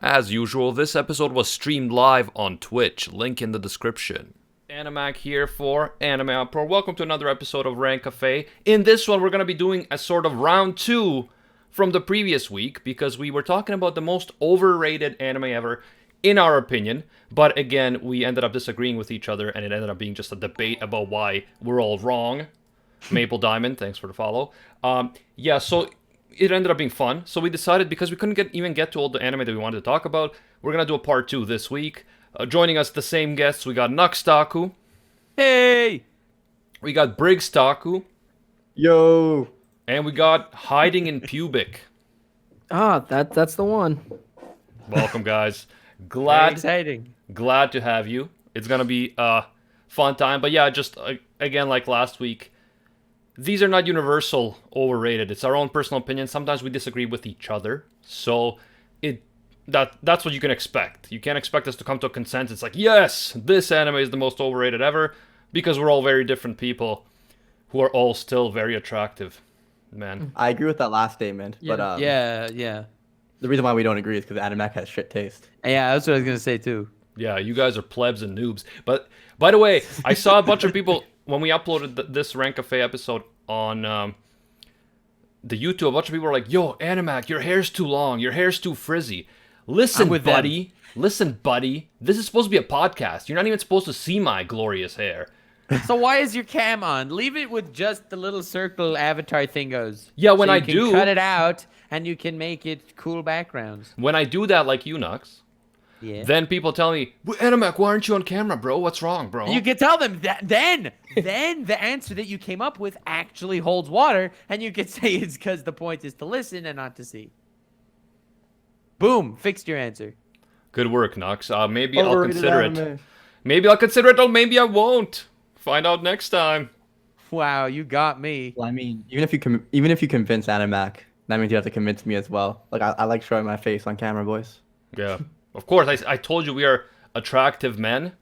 As usual, this episode was streamed live on Twitch, link in the description. Animac here for AnimeUproar. Welcome to another episode of Rant Cafe. In this one, we're going to be doing a sort of round 2 from the previous week, because we were talking about the most overrated anime ever, in our opinion. But again, we ended up disagreeing with each other, and it ended up being just a debate about why we're all wrong. Maple Diamond, thanks for the follow. Yeah, so it ended up being fun. So we decided, because we couldn't even get to all the anime that we wanted to talk about, we're going to do a part 2 this week. Joining us, the same guests, we got NuxTaku. Hey! We got BriggsTaku. Yo! And we got HidingInPublic. That's the one. Welcome, guys. Very exciting. Glad to have you. It's going to be a fun time. But yeah, just again, like last week, these are not universal overrated. It's our own personal opinion. Sometimes we disagree with each other. So that's what you can expect. You can't expect us to come to a consensus like, yes, this anime is the most overrated ever, because we're all very different people who are all still very attractive. Man. I agree with that last statement, Yeah. but Yeah. the reason why we don't agree is because Animac has shit taste. Yeah, that's what I was gonna say too. Yeah, you guys are plebs and noobs. But, by the way, I saw a bunch of people, when we uploaded this Rant Cafe episode on the YouTube, a bunch of people were like, yo, Animac, your hair's too long, your hair's too frizzy. Listen, buddy. Listen, buddy. This is supposed to be a podcast. You're not even supposed to see my glorious hair. So why is your cam on? Leave it with just the little circle avatar thing goes. Yeah, when so I you can do, cut it out and you can make it cool backgrounds. when I do that like you, Nux, Yeah. then people tell me, Animac, why aren't you on camera, bro? What's wrong, bro? You can tell them that then the answer that you came up with actually holds water, and you could say it's because the point is to listen and not to see. Boom, fixed your answer. Good work, Nux. Maybe I'll Overrated consider it. anime. Maybe I'll consider it, or maybe I won't. Find out next time. Wow, you got me. Well, I mean, even if you convince Animac, that means you have to convince me as well. Like I like showing my face on camera, boys. Yeah, of course. I told you we are attractive men.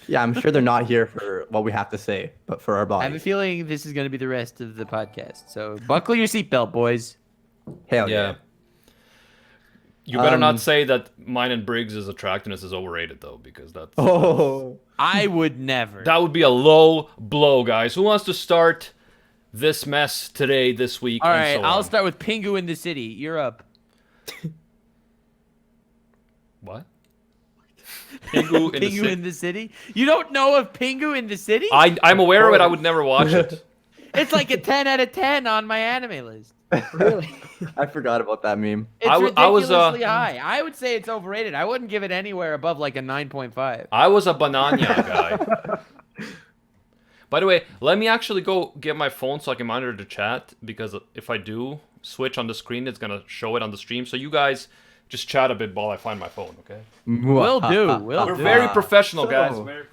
Yeah, I'm sure they're not here for what we have to say, but for our I have a bodies. feeling this is going to be the rest of the podcast. So buckle your seatbelt, boys. Hell yeah. You better not say that mine and Briggs' attractiveness is overrated, though, because that's... Oh. I would never. That would be a low blow, guys. Who wants to start this mess today, this week, All and right, so I'll on? start with Pingu in the City. You're up. What? Pingu in the Pingu City? in the City? You don't know of Pingu in the City? I'm aware of it. I would never watch it. It's like a 10 out of 10 on my anime list. Really? I forgot about that meme. It's I was, ridiculously high. I would say it's overrated. I wouldn't give it anywhere above like a 9.5. I was a banana guy. By the way, let me actually go get my phone so I can monitor the chat, because if I do switch on the screen, it's going to show it on the stream. So you guys just chat a bit while I find my phone, okay? Will do. We're very professional, guys. So- Very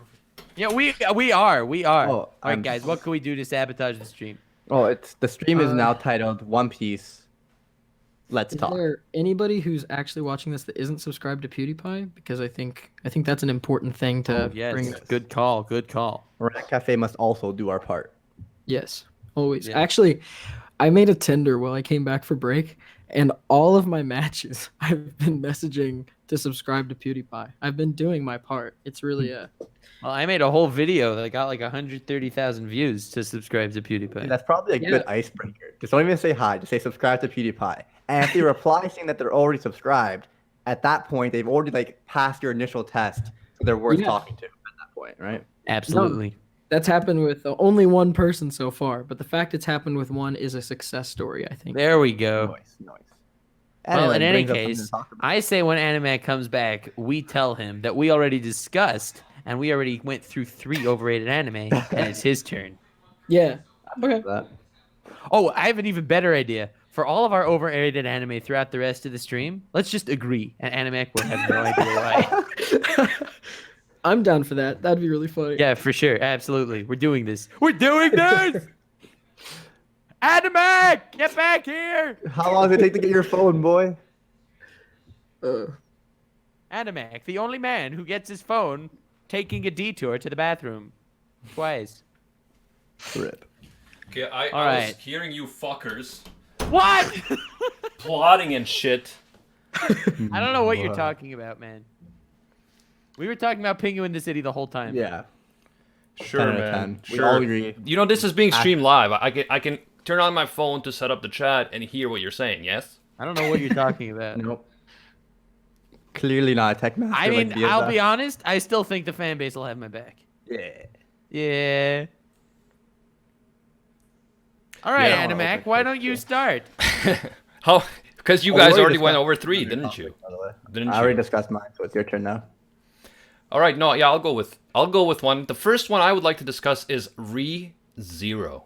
Yeah, we are. Oh, All right, guys, what can we do to sabotage the stream? Oh, the stream is now titled One Piece. Let's Is talk. there anybody who's actually watching this that isn't subscribed to PewDiePie? Because I think that's an important thing to Yes, bring. good call. Good call. Rant Cafe must also do our part. Yes, always. Yeah. Actually, I made a Tinder while I came back for break, and all of my matches I've been messaging to subscribe to PewDiePie. I've been doing my part. It's really Well, I made a whole video that got like 130,000 views to subscribe to PewDiePie. That's probably a good icebreaker. Just don't even say hi. Just say subscribe to PewDiePie. And if they reply saying that they're already subscribed, at that point they've already like passed your initial test, so they're worth Yeah. talking to at that point, right? Absolutely. that's happened with only one person so far. But the fact it's happened with one is a success story, I think. There we go. Nice. Well, Anyway, in any brings up something case, to talk about. I say when Anime comes back, we tell him that we already discussed and we already went through 3 overrated anime, and it's his turn. Yeah. Okay. that. Oh, I have an even better idea. For all of our overrated anime throughout the rest of the stream, let's just agree, and Anime will have no idea why. I'm down for that. That'd be really funny. Yeah, for sure. Absolutely. We're doing this. We're doing this! Anime! Get back here! How long does it take to get your phone, boy? Animac, the only man who gets his phone taking a detour to the bathroom. Twice. Rip. Okay, I All was right. hearing you fuckers What? plotting and shit I don't know what you're talking about, man. We were talking about Penguin the City the whole time. Yeah. Sure, 10 out of man. 10. We Sure. all agree. You know, this is being streamed live. I can turn on my phone to set up the chat and hear what you're saying. Yes. I don't know what you're talking about. Nope. Clearly not a tech master. I mean, like BSF. I'll be honest. I still think the fan base will have my back. Yeah. Yeah. All right, Yeah. Animac, why don't you start? How? Because you Oh, guys we already went discussed over 3, mine, didn't you? by the way. Didn't I already you? discussed mine, so it's your turn now. All right. No. Yeah. I'll go with one. The first one I would like to discuss is ReZero.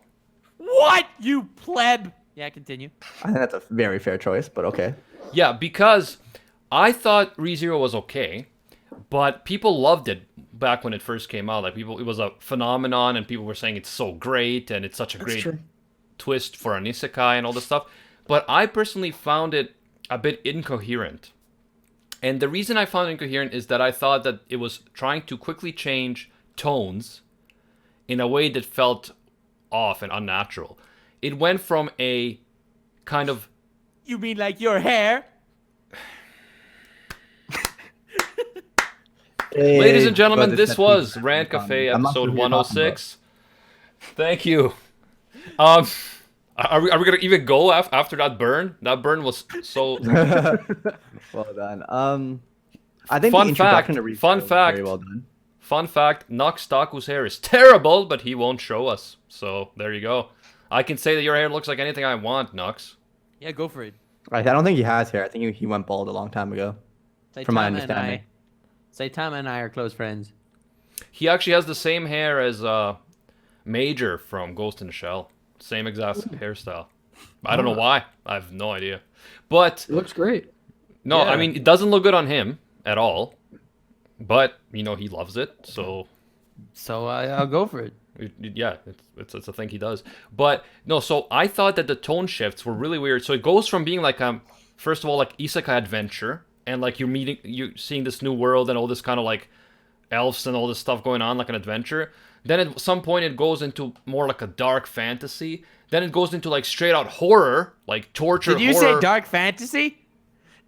What, you pleb? Yeah, continue. I think that's a very fair choice, but okay. Yeah, because I thought ReZero was okay, but people loved it back when it first came out. Like it was a phenomenon, and people were saying it's so great and it's such a great true. twist for an isekai and all this stuff. But I personally found it a bit incoherent. And the reason I found it incoherent is that I thought that it was trying to quickly change tones in a way that felt off and unnatural. It went from a kind of You mean like your hair? Ladies and gentlemen, But this it's was definitely- Rant Cafe I'm not episode sure who you're talking 106. Thank you. Are we gonna even go after that burn? That burn was so. Well done. I think Fun the introduction fact, to ReZero fun was fact. very well done. Fun fact: NuxTaku's hair is terrible, but he won't show us. So there you go. I can say that your hair looks like anything I want, Nux. Yeah, go for it. I don't think he has hair. I think he went bald a long time ago. From my understanding. Saitama and I are close friends. He actually has the same hair as Major from Ghost in the Shell. Same exact hairstyle. I don't know why. I have no idea. But It looks great. no, I Yeah. mean it doesn't look good on him at all. But you know he loves it, so So I'll go for it. yeah, it's a thing he does. But no, so I thought that the tone shifts were really weird. So it goes from being like first of all like isekai adventure, and like you're seeing this new world and all this kind of like elves and all this stuff going on like an adventure. Then at some point it goes into more like a dark fantasy. Then it goes into like straight out horror, like torture. Did you horror. say dark fantasy?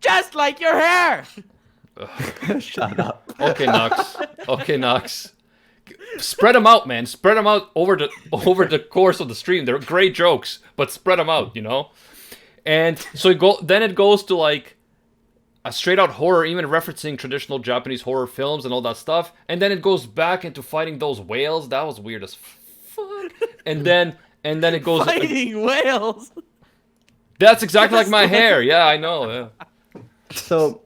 Just like your hair. Shut up. Okay, Nux. Okay, Nux. Spread them out, man. Spread them out over the course of the stream. They're great jokes, but spread them out, you know. And so then it goes to like a straight out horror, even referencing traditional Japanese horror films and all that stuff. And then it goes back into fighting those whales. That was weird as fuck. And then it goes. Fighting whales. That's exactly like my hair. Yeah, I know. Yeah. So,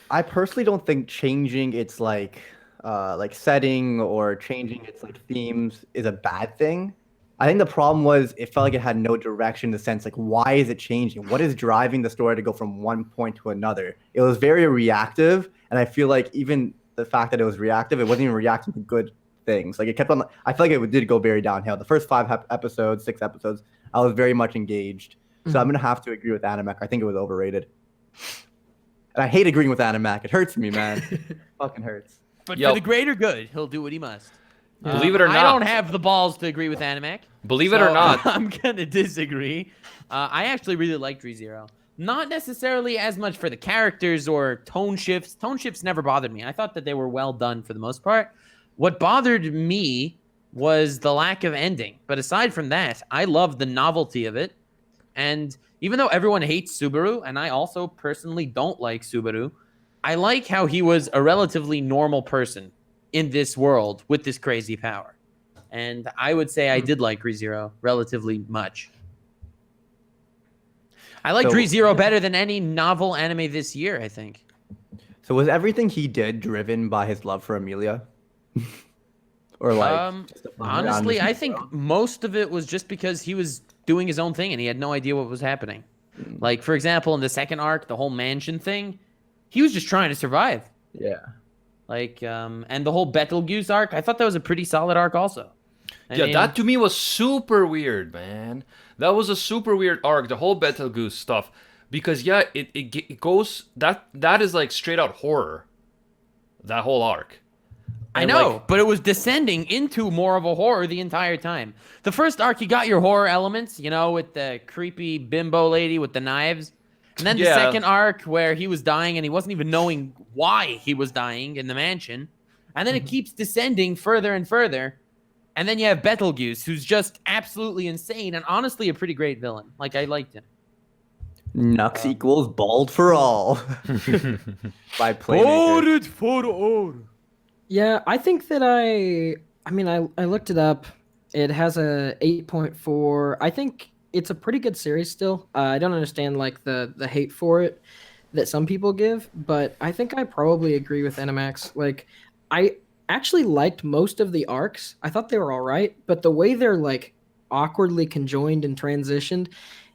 I personally don't think changing its like setting or changing its like themes is a bad thing. I think the problem was it felt like it had no direction in the sense like why is it changing? What is driving the story to go from one point to another? It was very reactive, and I feel like even the fact that it was reactive, it wasn't even reacting to good things. Like it kept on. I feel like it did go very downhill. The first 5 episodes, 6 episodes, I was very much engaged. So I'm gonna have to agree with Animac. I think it was overrated. And I hate agreeing with Animac. It hurts me, man. Fucking hurts. But Yo. for the greater good, he'll do what he must. Believe it or I not. don't have the balls to agree with Animac. Believe it or so not. I'm gonna disagree. I actually really liked ReZero. Not necessarily as much for the characters or tone shifts. Tone shifts never bothered me. I thought that they were well done for the most part. What bothered me was the lack of ending. But aside from that, I loved the novelty of it. And even though everyone hates Subaru, and I also personally don't like Subaru, I like how he was a relatively normal person in this world with this crazy power. And I would say I did like ReZero relatively much. I liked So- ReZero better than any novel anime this year, I think. So was everything he did driven by his love for Amelia? Or like just a fun Honestly, random I think most of it was just because he was doing his own thing and he had no idea what was happening. Like, for example, in the second arc, the whole mansion thing, he was just trying to survive. Yeah. Like, and the whole Betelgeuse arc, I thought that was a pretty solid arc also. I Yeah, mean, that to me was super weird, man. That was a super weird arc, the whole Betelgeuse stuff. Because yeah, it goes that is like straight out horror. That whole arc. I And, know, like, but it was descending into more of a horror the entire time. The first arc, you got your horror elements, you know, with the creepy bimbo lady with the knives. And then the second arc where he was dying and he wasn't even knowing why he was dying in the mansion. And then it keeps descending further and further. And then you have Betelgeuse, who's just absolutely insane and honestly a pretty great villain. Like, I liked him. Nux equals bald for all. By Playmaker. For all. Yeah, I think that I looked it up. It has a 8.4. I think it's a pretty good series still. I don't understand like the hate for it that some people give, but I think I probably agree with Animax. Like, I actually liked most of the arcs. I thought they were all right, but the way they're like awkwardly conjoined and transitioned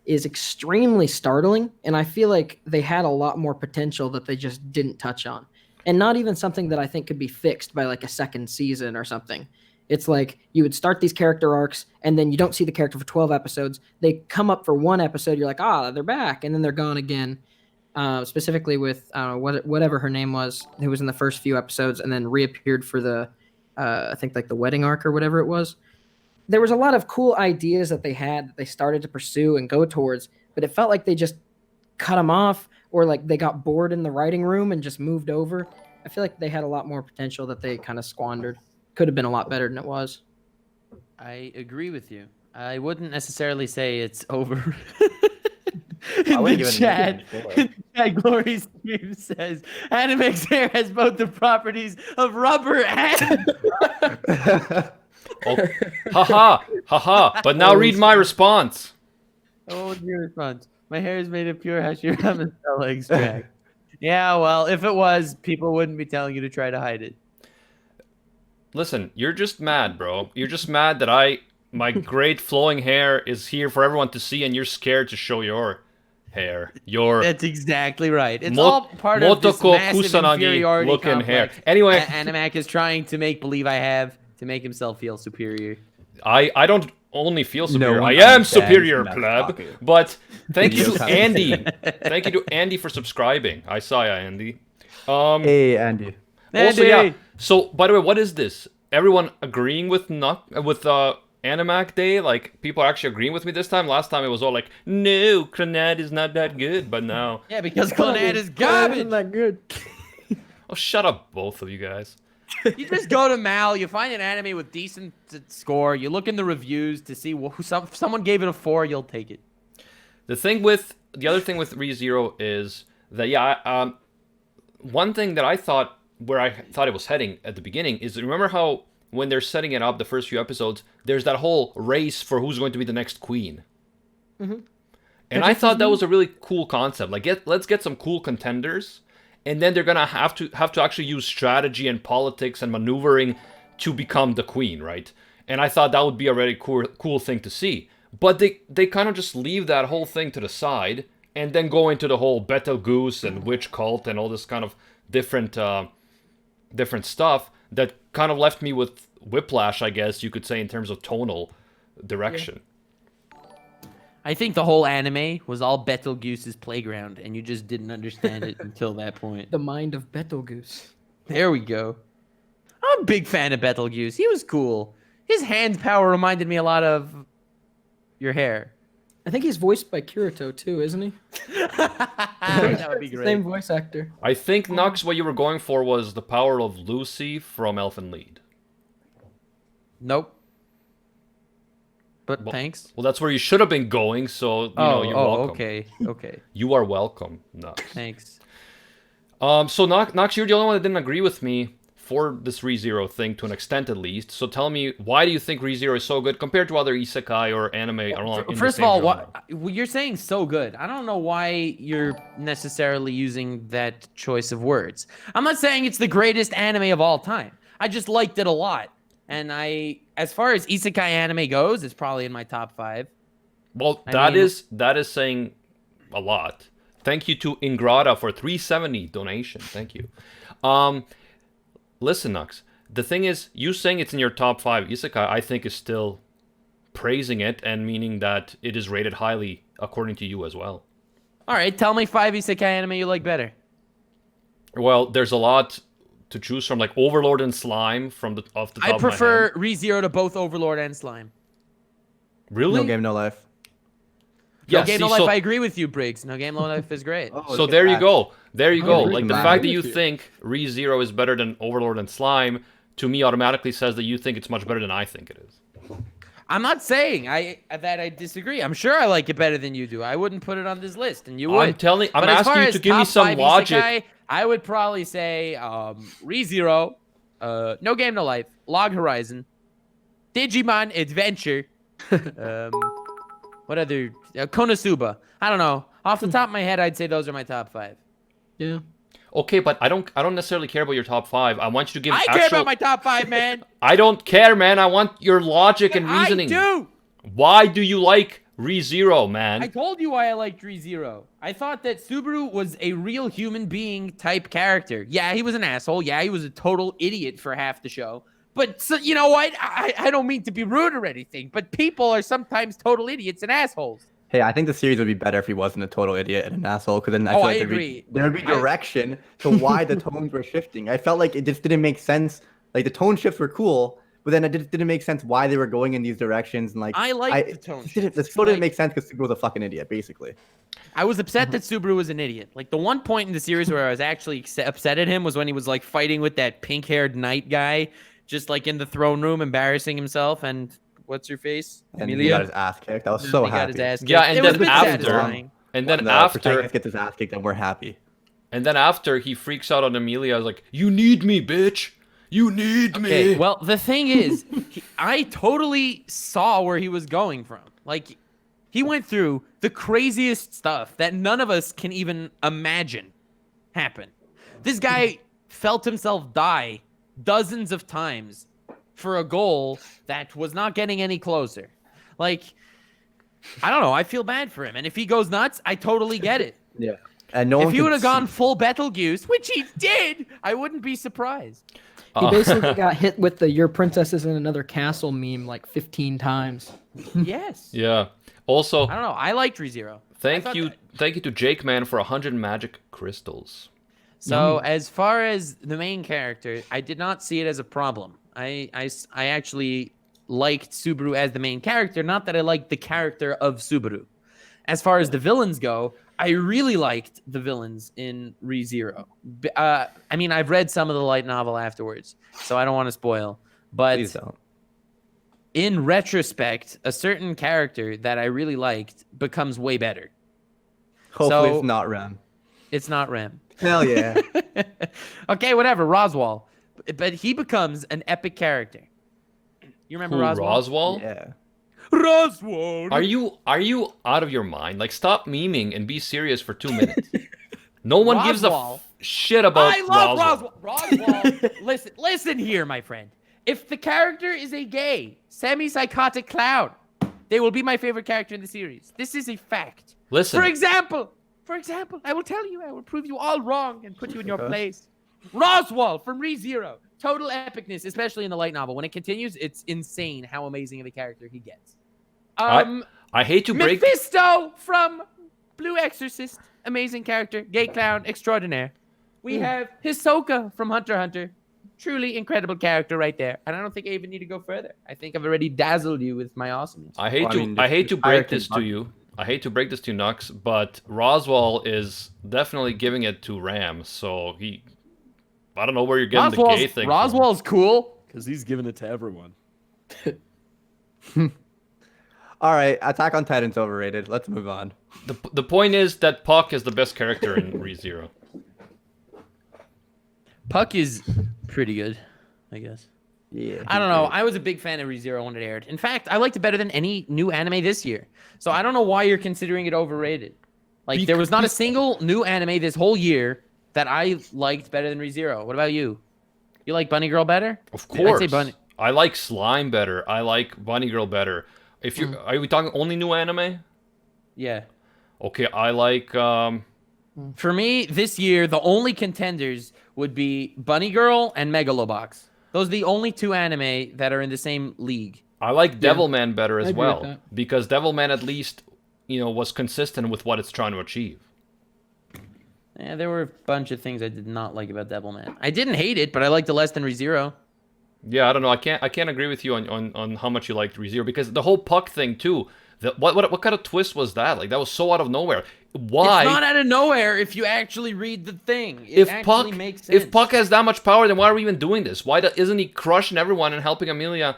is extremely startling, and I feel like they had a lot more potential that they just didn't touch on. And not even something that I think could be fixed by like a second season or something. It's like you would start these character arcs and then you don't see the character for 12 episodes. They come up for one episode, you're like, they're back, and then they're gone again. Specifically with whatever her name was, who was in the first few episodes and then reappeared for the I think like the wedding arc or whatever it was. There was a lot of cool ideas that they had that they started to pursue and go towards, but it felt like they just cut them off, or like they got bored in the writing room and just moved over. I feel like they had a lot more potential that they kind of squandered. Could have been a lot better than it was. I agree with you. I wouldn't necessarily say it's over. I wouldn't give it a Chat Glory Stream says Animex hair has both the properties of rubber and Oh, haha. But now read my response. Oh, what's your response? My hair is made of pure Hashirama cell extract. Yeah, well, if it was, people wouldn't be telling you to try to hide it. Listen, you're just mad, bro. You're just mad that my great flowing hair is here for everyone to see, and you're scared to show your hair. That's exactly right. It's all part of this massive inferiority looking complex hair. Anyway, Animac is trying to make believe I have to make himself feel superior. I don't only feel superior. No I am superior, pleb. But thank you to Andy. Thank you to Andy for subscribing. I saw ya, Andy. Hey, Andy. Also, yeah. So, by the way, what is this? Everyone agreeing with Animac Day? Like, people are actually agreeing with me this time? Last time it was all like, no, Cronad is not that good, but now... Yeah, because Cronad is garbage! Isn't that good? Oh, shut up, both of you guys. You just go to Mal, you find an anime with decent score, you look in the reviews to see if someone gave it a 4, you'll take it. The other thing with ReZero is that, one thing that I thought, where I thought it was heading at the beginning, is remember how when they're setting it up, the first few episodes, there's that whole race for who's going to be the next queen. Mm-hmm. And I thought that was a really cool concept. Like, let's get some cool contenders, and then they're gonna have to actually use strategy and politics and maneuvering to become the queen, right? And I thought that would be a really cool thing to see. But they kind of just leave that whole thing to the side, and then go into the whole Betelgeuse and witch cult and all this kind of different stuff that kind of left me with whiplash, I guess you could say, in terms of tonal direction. Yeah. I think the whole anime was all Betelgeuse's playground, and you just didn't understand it until that point. The mind of Betelgeuse. There we go. I'm a big fan of Betelgeuse. He was cool. His hand power reminded me a lot of your hair. I think he's voiced by Kirito too, isn't he? That would be great. Same voice actor. I think, Nux, what you were going for was the power of Lucy from Elfen Lied. Nope. But thanks. Well, that's where you should have been going, so, you're welcome. Okay. You are welcome, Nux. Thanks. So, Nux, you're the only one that didn't agree with me for this ReZero thing, to an extent at least. So tell me, why do you think ReZero is so good compared to other isekai or anime? I don't know. First of all, you're saying so good. I don't know why you're necessarily using that choice of words. I'm not saying it's the greatest anime of all time. I just liked it a lot. And as far as isekai anime goes, it's probably in my top 5. Well, that is saying a lot. Thank you to Ingrata for 370 donation. Thank you. Listen, Nux, the thing is, you saying it's in your top 5 isekai, I think is still praising it and meaning that it is rated highly according to you as well. All right, tell me 5 isekai anime you like better. Well, there's a lot to choose from, like Overlord and Slime off the top I prefer of my head. ReZero to both Overlord and Slime. Really? No Game, No Life. Yeah, No Game see, No Life, so, I agree with you, Briggs. No Game No Life is great. Oh, so look at there you that. go. There you I go. agree, Like the man. fact I that agree you with you. think ReZero is better than Overlord and Slime, to me automatically says that you think it's much better than I think it is. I'm not saying that I disagree. I'm sure I like it better than you do. I wouldn't put it on this list, and you would. I'm But as asking far you as to give me top some 5 logic. isekai, I would probably say ReZero, No Game No Life, Log Horizon, Digimon Adventure, what other Konosuba. I don't know. Off the top of my head, I'd say those are my top 5. Yeah. Okay, but I don't necessarily care about your top 5. I want you to give I actual... care about my top 5, man. I don't care, man. I want your logic and reasoning. I do. Why do you like ReZero, man? I told you why I liked ReZero. I thought that Subaru was a real human being type character. Yeah, he was an asshole. Yeah, he was a total idiot for half the show. But so, you know what? I don't mean to be rude or anything, but people are sometimes total idiots and assholes. Hey, I think the series would be better if he wasn't a total idiot and an asshole, because then I Oh, feel I like agree. there would be direction to why the tones were shifting. I felt like it just didn't make sense. Like the tone shifts were cool, but then it just didn't make sense why they were going in these directions. And like I like the tone The shifts. show didn't Like- make sense because Subaru was a fucking idiot, basically. I was upset that Subaru was an idiot. Like the one point in the series where I was actually upset at him was when he was like fighting with that pink-haired knight guy, just like in the throne room, embarrassing himself. And what's your face? And he got Amelia? his ass kicked. I was so He got his happy. ass kicked. Yeah, and It was then a bit after- satisfying. And then When the after, protagonist gets his ass kicked, and we're happy. and then after he freaks out on Amelia, I was like, "You need me, bitch. You need me." Okay, well, the thing is, I totally saw where he was going from. Like, he went through the craziest stuff that none of us can even imagine happen. This guy felt himself die dozens of times for a goal that was not getting any closer. Like, I don't know. I feel bad for him. And if he goes nuts, I totally get it. Yeah. And no one If he could would have gone see- full Betelgeuse, which he did, I wouldn't be surprised. He basically got hit with the "Your princess is in another castle" meme like 15 times. Yes. Yeah. Also, I don't know. I liked ReZero. thank you to Jake Man for 100 magic crystals. So as far as the main character, I did not see it as a problem. I actually liked Subaru as the main character, not that I liked the character of Subaru. As far as the villains go, I really liked the villains in ReZero. I mean, I've read some of the light novel afterwards, so I don't want to spoil. But Please don't. in retrospect, a certain character that I really liked becomes way better. Hopefully so- it's not Rem. It's not Rem. Hell yeah. Okay, whatever. Roswell, but he becomes an epic character. You remember Who, Roswell? Roswell? Yeah. Roswell. Are you out of your mind? Like, stop memeing and be serious for 2 minutes. No one gives a Roswell. shit about I love Roswell. Roswell. Listen here, my friend. If the character is a gay, semi-psychotic clown, they will be my favorite character in the series. This is a fact. Listen, For example, I will tell you, I will prove you all wrong and put you in your place. Roswell from ReZero. Total epicness, especially in the light novel. When it continues, it's insane how amazing of a character he gets. I hate to break. Mephisto from Blue Exorcist. Amazing character. Gay clown extraordinaire. We have Hisoka from Hunter x Hunter. Truly incredible character right there. And I don't think I even need to go further. I think I've already dazzled you with my awesomeness. I hate Well, I to mean, I hate to break American this to you. I hate to break this to you, Nux, but Roswell is definitely giving it to Ram. So I don't know where you're getting the gay thing. from. Roswell's cool because he's giving it to everyone. All right. Attack on Titan's overrated. Let's move on. The point is that Puck is the best character in ReZero. Puck is pretty good, I guess. Yeah. I don't know. I was a big fan of ReZero when it aired. In fact, I liked it better than any new anime this year. So I don't know why you're considering it overrated. Like, there was not a single new anime this whole year that I liked better than ReZero. What about you? You like Bunny Girl better? Of I'd course. say Bunny. I like Slime better. I like Bunny Girl better. If you are we talking only new anime? Yeah. Okay, I like For me, this year, the only contenders would be Bunny Girl and Megalobox. Those are the only two anime that are in the same league. I like Devilman better as I agree with well that. because Devilman at least was consistent with what it's trying to achieve. Yeah, there were a bunch of things I did not like about Devilman. I didn't hate it, but I liked it less than ReZero. Yeah, I don't know. I can't agree with you on how much you liked ReZero because the whole Puck thing too. What kind of twist was that? Like, that was so out of nowhere. Why? It's not out of nowhere if you actually read the thing. It if actually Puck, makes sense. if Puck has that much power, then why are we even doing this? Why isn't he crushing everyone and helping Amelia?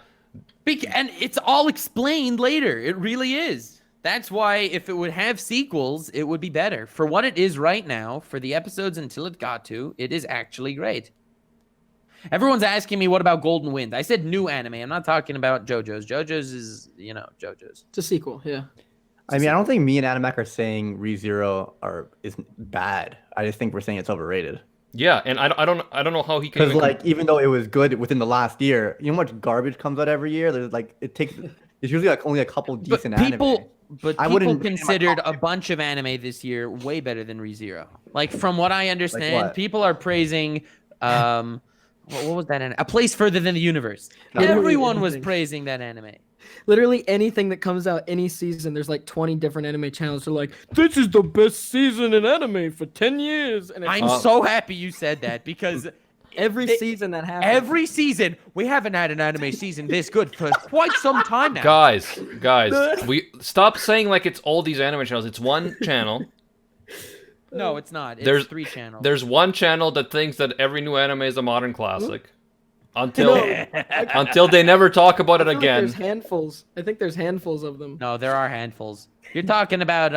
And it's all explained later. It really is. That's why if it would have sequels, it would be better. For what it is right now, for the episodes until it got to, it is actually great. Everyone's asking me, what about Golden Wind? I said new anime. I'm not talking about JoJo's. JoJo's is, JoJo's. It's a sequel, yeah. I mean, I don't think me and Animac are saying ReZero is bad. I just think we're saying it's overrated. Yeah, and I don't know how he can. Because like even though it was good within the last year, you know how much garbage comes out every year. There's like it's usually like only a couple decent anime. But people considered a bunch of anime this year way better than ReZero. Like from what I understand, what? people are praising what was that anime? A Place Further Than the Universe. Literally Everyone was anything. praising that anime. Literally anything that comes out any season, there's like 20 different anime channels who are like, this is the best season in anime for 10 years. And it's I'm so happy you said that because every season that happens. every season we haven't had an anime season this good for quite some time now. Guys, we stop saying like it's all these anime channels. It's one channel. No, it's not. It's There's 3 channels. There's one channel that thinks that every new anime is a modern classic. Until they never talk about it I feel like again. there's handfuls. I think there's handfuls of them. No, there are handfuls. You're talking about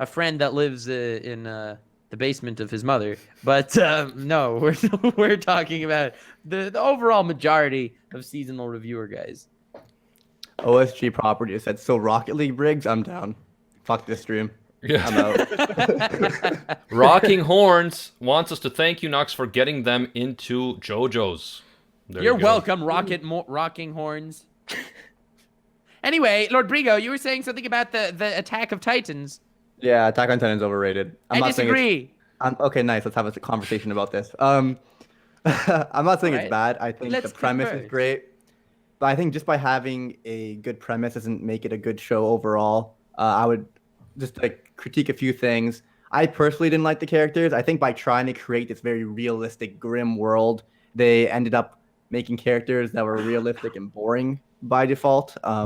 a friend that lives in the basement of his mother, but no, we're talking about the overall majority of seasonal reviewer guys. OSG property said so Rocket League Briggs. I'm down. Fuck this stream. Yeah. I'm out. Rocking Horns wants us to thank you, Nux, for getting them into JoJo's. There You're you go. welcome, Rocking Horns. Anyway, Lord Brigo, you were saying something about the Attack of Titans. Yeah, Attack on Titan's overrated. I disagree. Okay, nice. Let's have a conversation about this. I'm not saying Alright. it's bad. I think Let's the premise converse. is great, but I think just by having a good premise doesn't make it a good show overall. I would just like critique a few things. I personally didn't like the characters. I think by trying to create this very realistic, grim world, they ended up making characters that were realistic and boring by default. I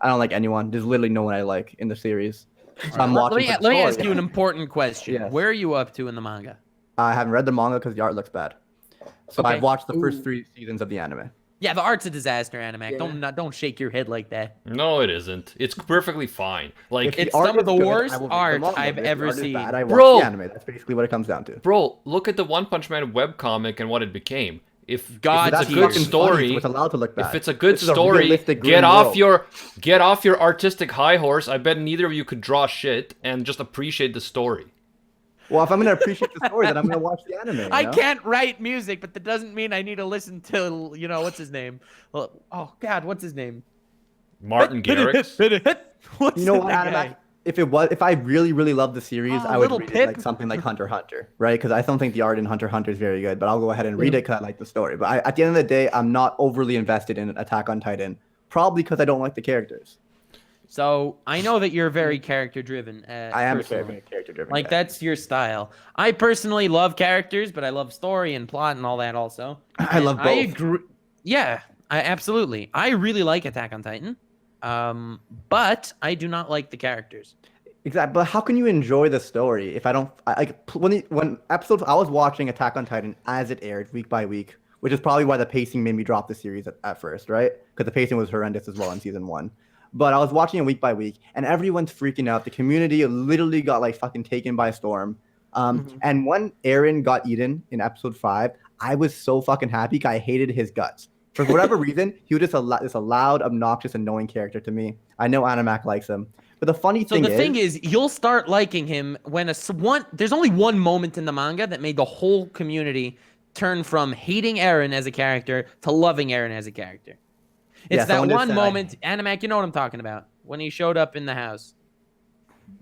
don't like anyone. There's literally no one I like in the series. So I'm Let watching. me, for the let me ask story. you an important question. Yes. Where are you up to in the manga? I haven't read the manga because the art looks bad. So Okay. I've watched the first Ooh. 3 seasons of the anime. Yeah, the art's a disaster, Animac. Yeah. Don't shake your head like that. No, it isn't. It's perfectly fine. Like, If the It's art some of is the good, worst I will read the art manga. I've If the ever art is seen. bad, I watch Bro. the anime. That's basically what it comes down to. bro, look at the One Punch Man webcomic and what it became. If God, it's That's a good fucking story, funny, so it's allowed to look bad. if it's a good This is a story, realistic, get grim off world. your artistic high horse. I bet neither of you could draw shit and just appreciate the story. Well, if I'm gonna appreciate the story, then I'm gonna watch the anime. I you know? can't write music, but that doesn't mean I need to listen to, what's his name? Well, oh, God, what's his name? Martin Garrix. What's You know what, that anime? guy? If I really loved the series, Oh, I would little read Pip. it like something like Hunter x Hunter, right? Because I don't think the art in Hunter x Hunter is very good, but I'll go ahead and read it because I like the story. But at the end of the day, I'm not overly invested in Attack on Titan, probably because I don't like the characters. So I know that you're very character driven. I am a personally. character driven. Like that's your style. I personally love characters, but I love story and plot and all that also. I love both. I agree. Yeah, absolutely. I really like Attack on Titan, but I do not like the characters. Exactly, but how can you enjoy the story if I don't when episodes I was watching Attack on Titan as it aired week by week, which is probably why the pacing made me drop the series at first, right? Because the pacing was horrendous as well in season 1. But I was watching it week by week, and everyone's freaking out. The community literally got like fucking taken by a storm. And when Eren got eaten in episode 5, I was so fucking happy because I hated his guts. For whatever reason, he was just a loud, obnoxious, annoying character to me. I know Animac likes him. But the funny So thing the thing is, you'll start liking him when there's only one moment in the manga that made the whole community turn from hating Eren as a character to loving Eren as a character. It's Yeah, that someone just one said, moment, Animac, you know what I'm talking about, when he showed up in the house.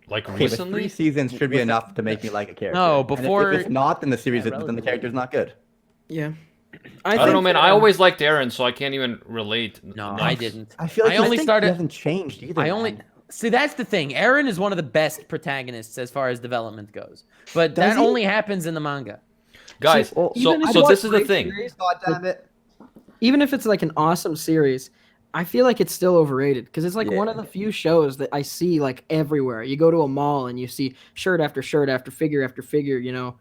Like Okay, but 3 recently? seasons should be enough to make me like a character. No, And before- if it's not, then the series, Yeah, then the relatively. character's not good. Yeah. I don't know, man. I always liked Eren, so I can't even relate. No, enough. I didn't. I feel like I only think started- he hasn't changed either. man. See, that's the thing. Eren is one of the best protagonists as far as development goes, but Does that he? only happens in the manga. Guys, well, so even if so it's this is the great thing. God damn it. Even if it's like an awesome series, I feel like it's still overrated because it's like one of Yeah. the few shows that I see like everywhere. You go to a mall and you see shirt after shirt after figure, you know,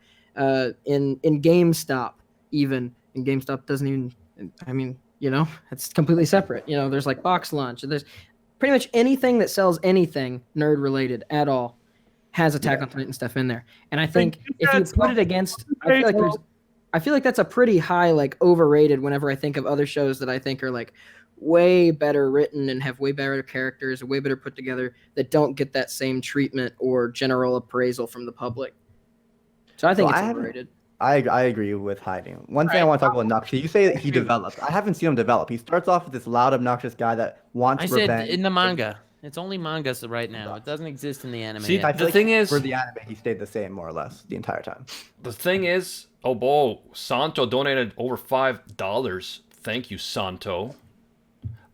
in GameStop even, and GameStop doesn't even. I mean, you know, it's completely separate. You know, there's like box lunch. There's pretty much anything that sells anything nerd related at all has Attack on Titan stuff in there. And I think if you put it against, I feel like that's a pretty high like overrated whenever I think of other shows that I think are like way better written and have way better characters, way better put together that don't get that same treatment or general appraisal from the public. So I think it's overrated. I agree with Hiding. One thing I want to talk about Nux. You say that he develops. I haven't seen him develop. He starts off with this loud, obnoxious guy that wants revenge. said in the manga. It's only manga right now. It doesn't exist in the anime. See, yet. the thing is, for the anime, he stayed the same more or less the entire time. The thing is, Santo donated over $5. Thank you, Santo.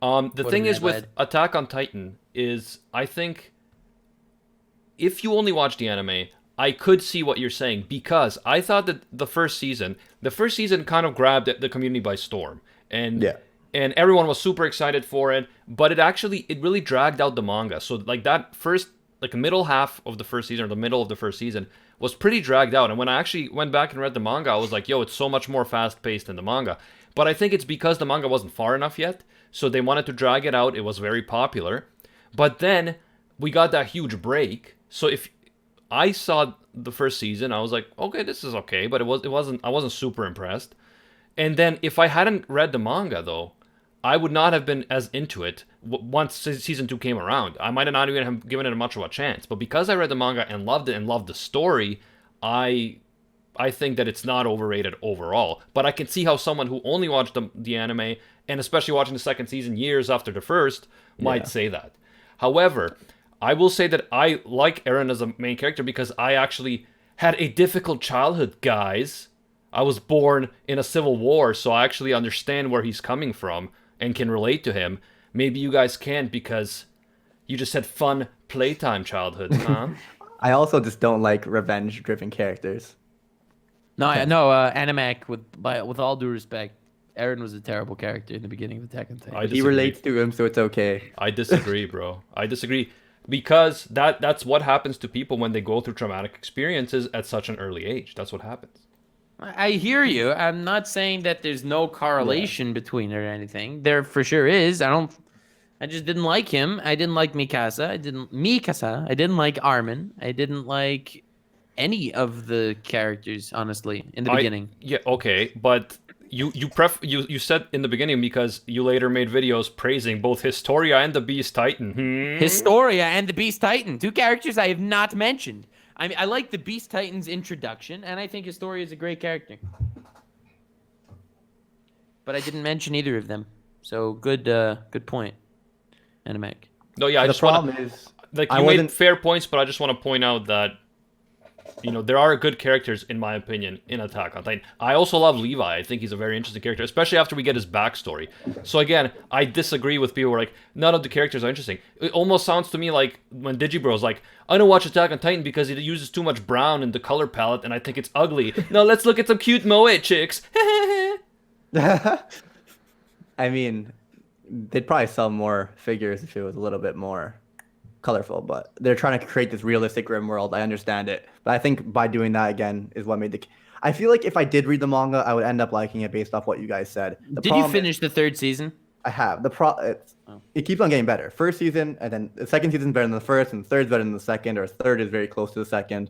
The thing is with Attack on Titan is, I think, if you only watch the anime, I could see what you're saying, because I thought that the first season kind of grabbed the community by storm, and everyone was super excited for it, but it really dragged out the manga. So like that first, like middle half of the first season, or the middle of the first season, was pretty dragged out. And when I actually went back and read the manga, I was like, yo, it's so much more fast-paced than the manga. But I think it's because the manga wasn't far enough yet, so they wanted to drag it out. It was very popular. But then we got that huge break. So if I saw the first season, I was like, okay, this is okay, but I wasn't super impressed. And then if I hadn't read the manga, though, I would not have been as into it once season 2 came around. I might have not even have given it much of a chance. But because I read the manga and loved it and loved the story, I think that it's not overrated overall. But I can see how someone who only watched the anime, and especially watching the second season years after the first, might say that. However, I will say that I like Eren as a main character because I actually had a difficult childhood, guys. I was born in a civil war, so I actually understand where he's coming from and can relate to him. Maybe you guys can't because you just had fun playtime childhood, huh? I also just don't like revenge-driven characters. Animac, with all due respect, Eren was a terrible character in the beginning of Attack on Titan. He relates to him, so it's okay. I disagree, bro. I disagree. Because that's what happens to people when they go through traumatic experiences at such an early age. That's what happens. I hear you. I'm not saying that there's no correlation between it or anything. There for sure is. I just didn't like him. I didn't like Mikasa. I didn't like Armin. I didn't like any of the characters, honestly, in the beginning. Yeah, okay, but you said in the beginning because you later made videos praising both Historia and the Beast Titan. Historia and the Beast Titan, two characters I have not mentioned. I mean, I like the Beast Titan's introduction, and I think Historia is a great character. But I didn't mention either of them. So good point, Animac. No, yeah, The problem is, like you made fair points, but I just want to point out that there are good characters, in my opinion, in Attack on Titan. I also love Levi. I think he's a very interesting character, especially after we get his backstory. So again, I disagree with people who are like, none of the characters are interesting. It almost sounds to me like when Digibro's like, I don't watch Attack on Titan because it uses too much brown in the color palette and I think it's ugly. No, let's look at some cute moe chicks. I mean, they'd probably sell more figures if it was a little bit more colorful, but they're trying to create this realistic grim world. I understand it, but I think by doing that again is what made the. I feel like if I did read the manga, I would end up liking it based off what you guys said. Did you finish the third season? I have. It keeps on getting better. First season, and then the second season's better than the first, and the third's better than the second, or third is very close to the second.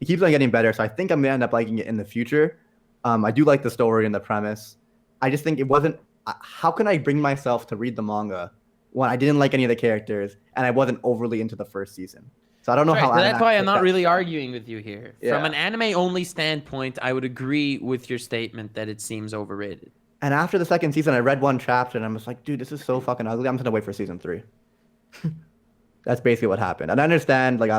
It keeps on getting better, so I think I'm gonna end up liking it in the future. I do like the story and the premise. I just think it wasn't. How can I bring myself to read the manga when I didn't like any of the characters and I wasn't overly into the first season? So I don't know how. That's why I'm not really arguing with you here. Yeah. From an anime-only standpoint, I would agree with your statement that it seems overrated. And after the second season, I read one chapter and I'm just like, dude, this is so fucking ugly. I'm just gonna wait for season 3. That's basically what happened. And I understand, like,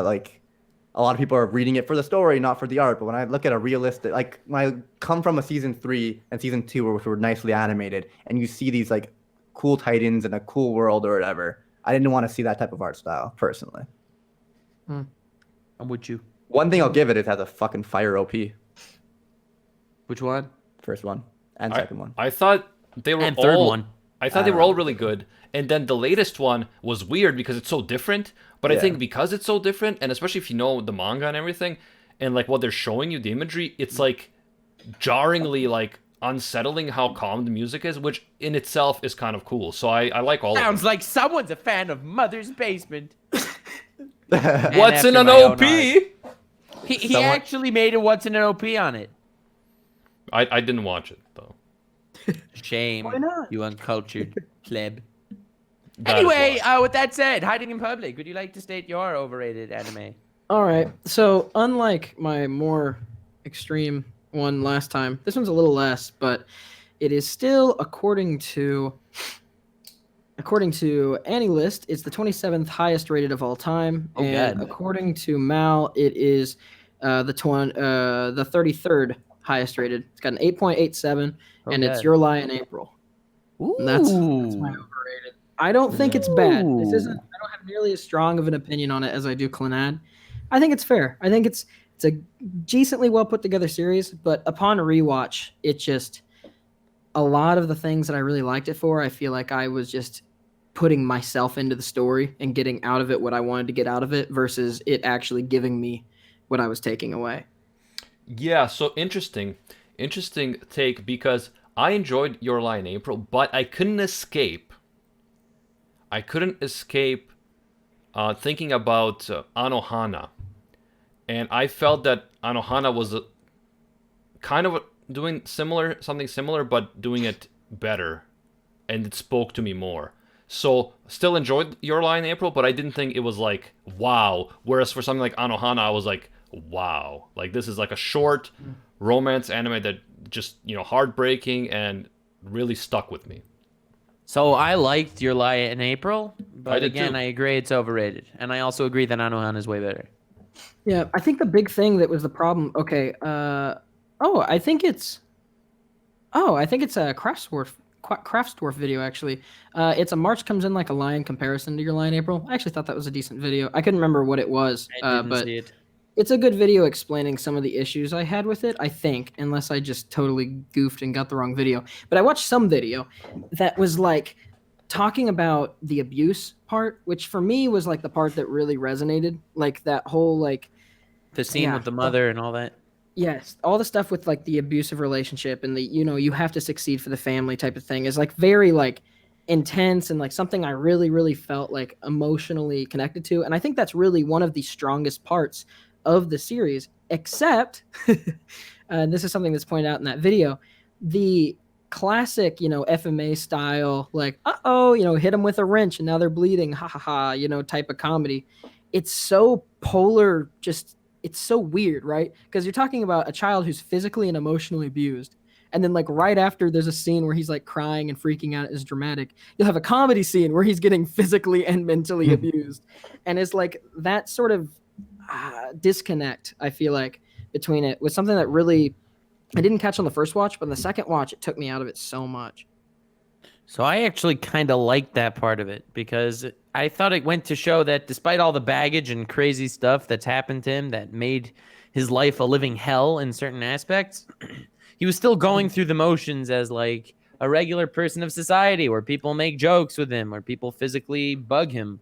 a lot of people are reading it for the story, not for the art. But when I look at a realistic, like, when I come from a season 3 and season 2, which were nicely animated, and you see these like cool titans in a cool world or whatever, I didn't want to see that type of art style personally. I'm with you. One thing I'll give it has a fucking fire OP. Which one? First one and second one. I thought they were and third one. I thought they were all really good. And then the latest one was weird because it's so different. But I think because it's so different, and especially if you know the manga and everything, and like what they're showing you, the imagery, it's like jarringly like unsettling how calm the music is, which in itself is kind of cool. So I like all of Sounds them. like someone's a fan of Mother's Basement. What's in after an my own OP? heart. He actually made a What's in an OP on it. I didn't watch it though. Shame. Why not? You uncultured pleb. That is Anyway, why. with that said, Hiding in Public, would you like to state your overrated anime? All right. So unlike my more extreme one last time, this one's a little less, but it is still according to AniList, it's the 27th highest rated of all time, Oh, and God. according to Mal, it is the 33rd highest rated. It's got an 8.87, and it's God. Your Lie in April. Ooh. And that's my overrated. I don't think it's bad. This isn't. I don't have nearly as strong of an opinion on it as I do Clannad. I think it's fair. I think it's a decently well put together series, but upon rewatch, it just a lot of the things that I really liked it for, I feel like I was just putting myself into the story and getting out of it what I wanted to get out of it versus it actually giving me what I was taking away. Yeah, so interesting take, because I enjoyed Your Lie in April, but I couldn't escape thinking about Anohana. And I felt that Anohana was kind of doing something similar, but doing it better. And it spoke to me more. So, still enjoyed Your Lie in April, but I didn't think it was like, wow. Whereas for something like Anohana, I was like, wow. Like, this is like a short romance anime that just, heartbreaking and really stuck with me. So I liked Your Lie in April, I but did again, too. I agree it's overrated. And I also agree that Anohana is way better. Yeah, I think the big thing that was the problem. Okay, I think it's a Craftsdwarf video actually. It's a March Comes In Like a Lion comparison to Your Lie in April. I actually thought that was a decent video. I couldn't remember what it was, I didn't but see it. it's a good video explaining some of the issues I had with it, I think, unless I just totally goofed and got the wrong video. But I watched some video that was like talking about the abuse part, which for me was like the part that really resonated. Like that whole like The scene yeah, with the mother and all that. yes, all the stuff with like the abusive relationship and the you have to succeed for the family type of thing is like very like intense and like something I really really felt like emotionally connected to, and I think that's really one of the strongest parts of the series, except and this is something that's pointed out in that video, the classic FMA style like hit them with a wrench and now they're bleeding ha ha ha type of comedy. It's so polar, just it's so weird, right? Because you're talking about a child who's physically and emotionally abused, and then like right after there's a scene where he's like crying and freaking out is dramatic. You'll have a comedy scene where he's getting physically and mentally abused, and it's like that sort of disconnect, I feel like, between it was something that really I didn't catch on the first watch, but on the second watch it took me out of it so much. So I actually kind of liked that part of it because I thought it went to show that despite all the baggage and crazy stuff that's happened to him that made his life a living hell in certain aspects, he was still going through the motions as like a regular person of society where people make jokes with him, where people physically bug him.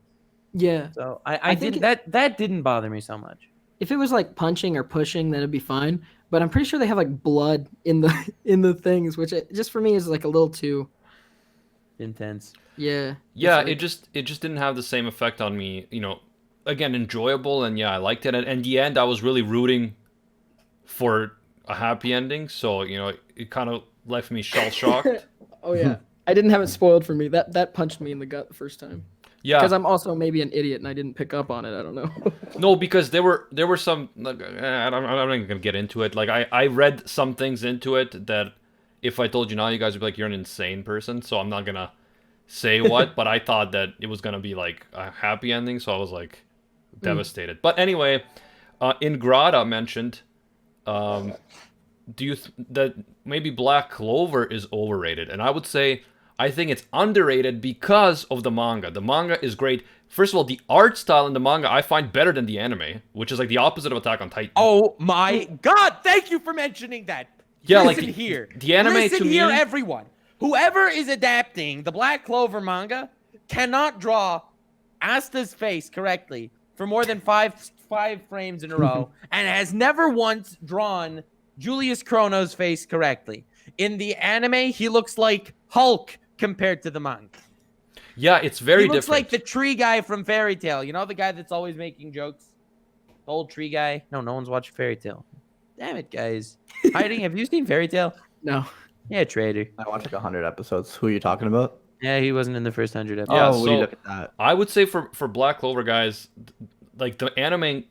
Yeah. So I think didn't that didn't bother me so much. If it was like punching or pushing, then it'd be fine. But I'm pretty sure they have like blood in the things, which just for me is like a little too Intense. yeah. Yeah, It's like- it just didn't have the same effect on me. Again, enjoyable, and yeah, I liked it. And in the end, I was really rooting for a happy ending. So it kind of left me shell shocked. Oh yeah. I didn't have it spoiled for me. That punched me in the gut the first time. Yeah, Because I'm also maybe an idiot and I didn't pick up on it. I don't know. no, because there were some. Like, I'm not even gonna get into it. Like I read some things into it that if I told you now, you guys would be like, you're an insane person. So I'm not gonna say what. But I thought that it was gonna be like a happy ending, so I was like devastated. But anyway, Ingrata mentioned, that maybe Black Clover is overrated, and I would say I think it's underrated because of the manga. The manga is great. First of all, the art style in the manga I find better than the anime, which is like the opposite of Attack on Titan. Oh my God! Thank you for mentioning that. Yeah, Listen like here. the anime Listen to me. here, everyone. whoever is adapting the Black Clover manga cannot draw Asta's face correctly for more than five frames in a row, and has never once drawn Julius Chrono's face correctly. In the anime, he looks like Hulk compared to the manga. Yeah, it's very different. He looks like the tree guy from Fairy Tail. You know, the guy that's always making jokes? The old tree guy? No one's watching Fairy Tail. Damn it, guys. Hiding, have you seen Fairy Tail? No. Yeah, traitor. I watched like 100 episodes. Who are you talking about? Yeah, he wasn't in the first 100 episodes. Yeah, Oh, so we look at that. I would say for Black Clover, guys, like the anime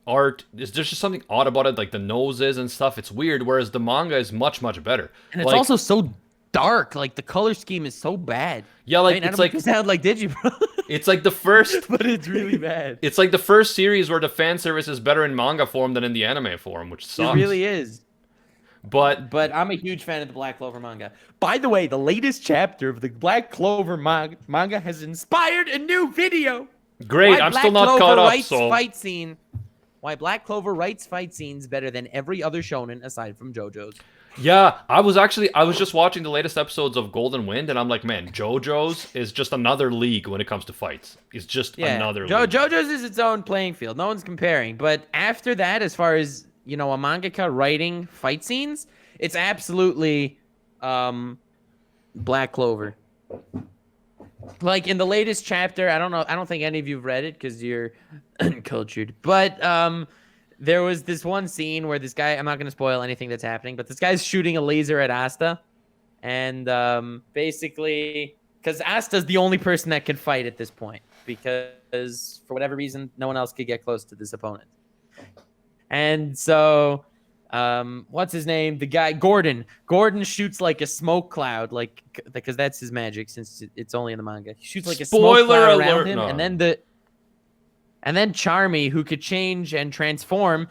art is there's just something odd about it, like the noses and stuff. It's weird, whereas the manga is much better. And it's like, also so dark. Like the color scheme is so bad. Yeah, like I mean, it's I like don't sound like Digibro. it's like the first, but it's really bad. it's like the first series where the fan service is better in manga form than in the anime form, which sucks. It really is. But I'm a huge fan of the Black Clover manga. By the way, the latest chapter of the Black Clover manga has inspired a new video. great, Why I'm Black still not Clover caught up. writes So fight scene. Why Black Clover writes fight scenes better than every other shonen aside from JoJo's. yeah, I was just watching the latest episodes of Golden Wind, and I'm like, man, JoJo's is just another league when it comes to fights. It's just another league. JoJo's is its own playing field. No one's comparing. But after that, as far as a mangaka writing fight scenes, it's absolutely Black Clover. Like in the latest chapter, I don't think any of you've read it because you're uncultured. But there was this one scene where this guy, I'm not going to spoil anything that's happening, but this guy's shooting a laser at Asta. And basically, because Asta's the only person that can fight at this point, because for whatever reason, no one else could get close to this opponent. And so, what's his name? The guy, Gordon. Gordon shoots like a smoke cloud, because that's his magic since it's only in the manga. He shoots like a smoke cloud around him, no. and then Charmy, who could change and transforms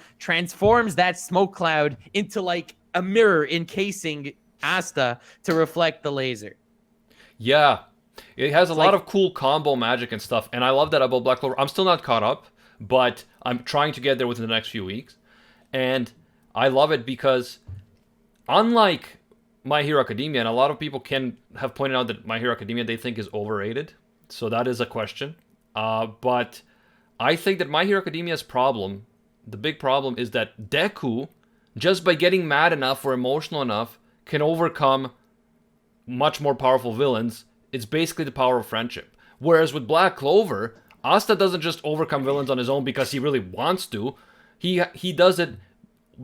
that smoke cloud into like a mirror encasing Asta to reflect the laser. Yeah, it has a lot of cool combo magic and stuff, and I love that about Black Clover. I'm still not caught up, but I'm trying to get there within the next few weeks, and I love it because, unlike My Hero Academia, and a lot of people have pointed out that My Hero Academia they think is overrated, so that is a question. But I think that My Hero Academia's problem, the big problem, is that Deku, just by getting mad enough or emotional enough, can overcome much more powerful villains. It's basically the power of friendship. Whereas with Black Clover, Asta doesn't just overcome villains on his own because he really wants to. He does it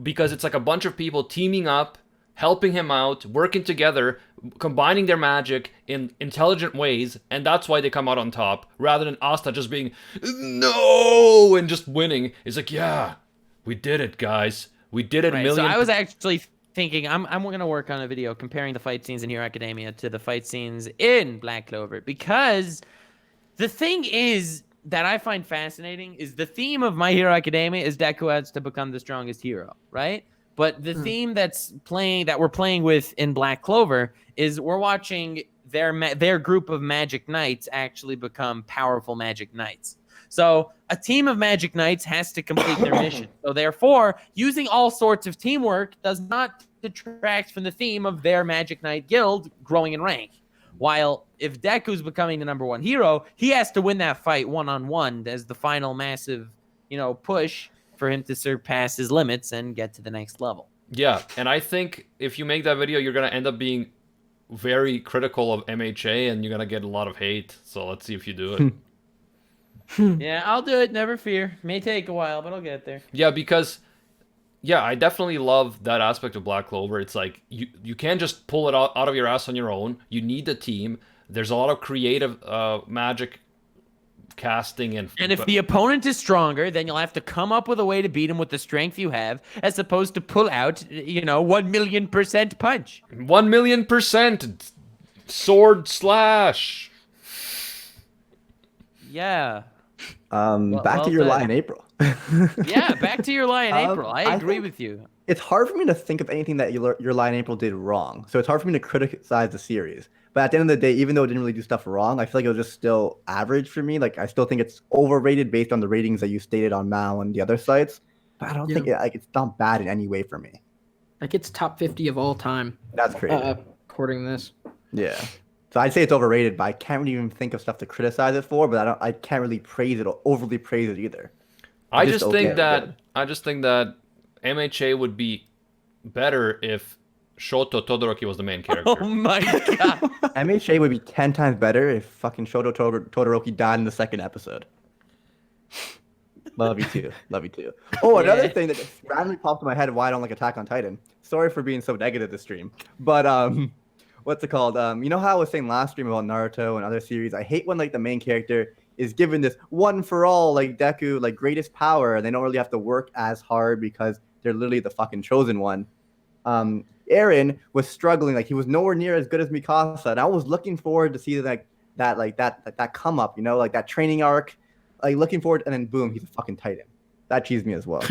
because it's like a bunch of people teaming up, helping him out, working together, combining their magic in intelligent ways, and that's why they come out on top, rather than Asta just being, no, and just winning. It's like, yeah, we did it, guys. We did it. Right, so I was actually thinking, I'm going to work on a video comparing the fight scenes in Hero Academia to the fight scenes in Black Clover, because the thing is that I find fascinating is the theme of My Hero Academia is Deku has to become the strongest hero, right? But the theme that we're playing with in Black Clover is we're watching their group of magic knights actually become powerful magic knights. So a team of magic knights has to complete their mission. So therefore, using all sorts of teamwork does not detract from the theme of their magic knight guild growing in rank. While if Deku's becoming the #1 hero, he has to win that fight one-on-one as the final massive, push for him to surpass his limits and get to the next level. Yeah, and I think if you make that video, you're going to end up being very critical of MHA, and you're going to get a lot of hate. So let's see if you do it. Yeah, I'll do it. Never fear. May take a while, but I'll get there. Yeah, because, I definitely love that aspect of Black Clover. It's like, you can't just pull it out of your ass on your own. You need the team. There's a lot of creative magic casting. And if the opponent is stronger, then you'll have to come up with a way to beat him with the strength you have, as opposed to pull out, 1,000,000% punch. 1,000,000% sword slash. Yeah. Back to your lie in April. Yeah, back to your lie in April. I agree with you. It's hard for me to think of anything that your lie in April did wrong. So it's hard for me to criticize the series. But at the end of the day, even though it didn't really do stuff wrong, I feel like it was just still average for me. Like, I still think it's overrated based on the ratings that you stated on Mao and the other sites. But I don't think it's not bad in any way for me. Like, it's top 50 of all time. That's crazy. According to this. Yeah. So I'd say it's overrated, but I can't really even think of stuff to criticize it for. But I can't really praise it or overly praise it either. I Just just okay, think that good. MHA would be better if Shoto Todoroki was the main character. Oh my god. MHA would be 10 times better if fucking Todoroki died in the second episode. Love you too. Love you too. Oh, another Yeah. thing that just randomly popped in my head why I don't like Attack on Titan. Sorry for being so negative this stream. But what's it called? You know how I was saying last stream about Naruto and other series? I hate when like the main character is given this one for all, like Deku, like greatest power, and they don't really have to work as hard because they're literally the fucking chosen one. Eren was struggling, like he was nowhere near as good as Mikasa, and I was looking forward to see that come up, you know, like that training arc, like looking forward, and then boom, he's a fucking Titan. That cheesed me as well.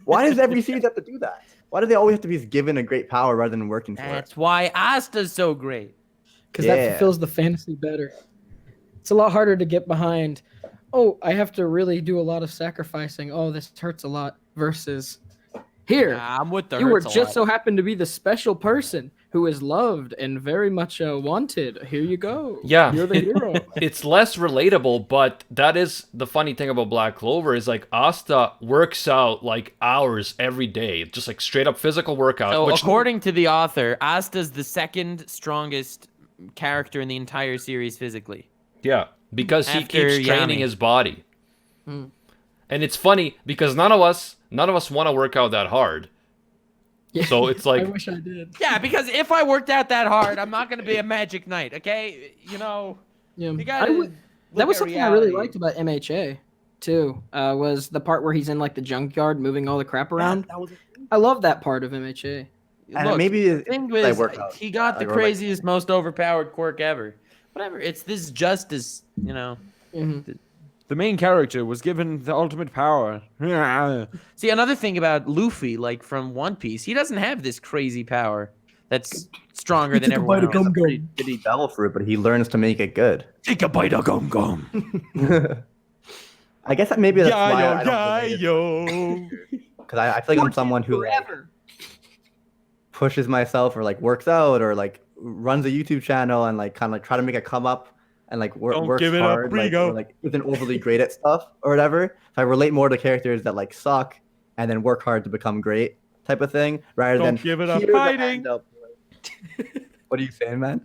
Why does every series have to do that? Why do they always have to be given a great power rather than working for it? That's why Asta's so great. Because Yeah. that fulfills the fantasy better. It's a lot harder to get behind. Oh, I have to really do a lot of sacrificing. Oh, this hurts a lot. Versus here, Nah, I'm with the you were hurts a just lot. so happened to be the special person who is loved and very much wanted. Here you go. Yeah. You're the hero. It's less relatable, but that is the funny thing about Black Clover is like Asta works out like hours every day, just like straight up physical workout. So which, according to the author, Asta's the second strongest character in the entire series physically. yeah, because he After keeps training Yami. his body. Hmm. And it's funny because none of us want to work out that hard. Yeah, So it's like I wish I did. Yeah, because if I worked out that hard, I'm not gonna be a Magic Knight, okay? You know, Yeah. you I gotta. would- that look was at something I really reality. liked about MHA too. Was the part where he's in like the junkyard moving all the crap around. That was I love that part of MHA. and Look, maybe the thing was, workout. he got the Like, or, like- craziest, most overpowered quirk ever. Whatever, it's this justice, you know. Hmm. The main character was given the ultimate power. See, another thing about Luffy, like from One Piece, he doesn't have this crazy power that's stronger than everyone else. It's a pretty shitty devil fruit, but he learns to make it good. Take a bite of gum gum. I guess that maybe that's why I don't yo. because I feel like I'm someone who like, pushes myself or like works out or like runs a YouTube channel and like kind of like try to make a come up and like Don't works give it up, hard, like, Rigo. or, like isn't overly great at stuff or whatever. So I relate more to characters that like suck and then work hard to become great type of thing rather Don't than give it up, here's a hiding. hand up. What are you saying, man?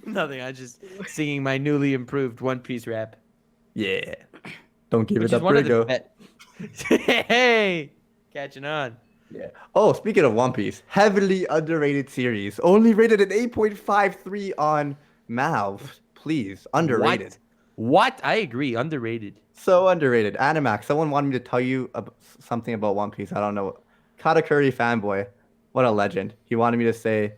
Nothing. I just singing my newly improved One Piece rap. Yeah. Don't give Which it is up, one of the Rigo. Hey, catching on. Yeah. Oh, speaking of One Piece, heavily underrated series. Only rated an 8.53 on Malv. Please, underrated. What? I agree. Underrated. So underrated. Animax. Someone wanted me to tell you something about One Piece. I don't know. Katakuri fanboy. What a legend. He wanted me to say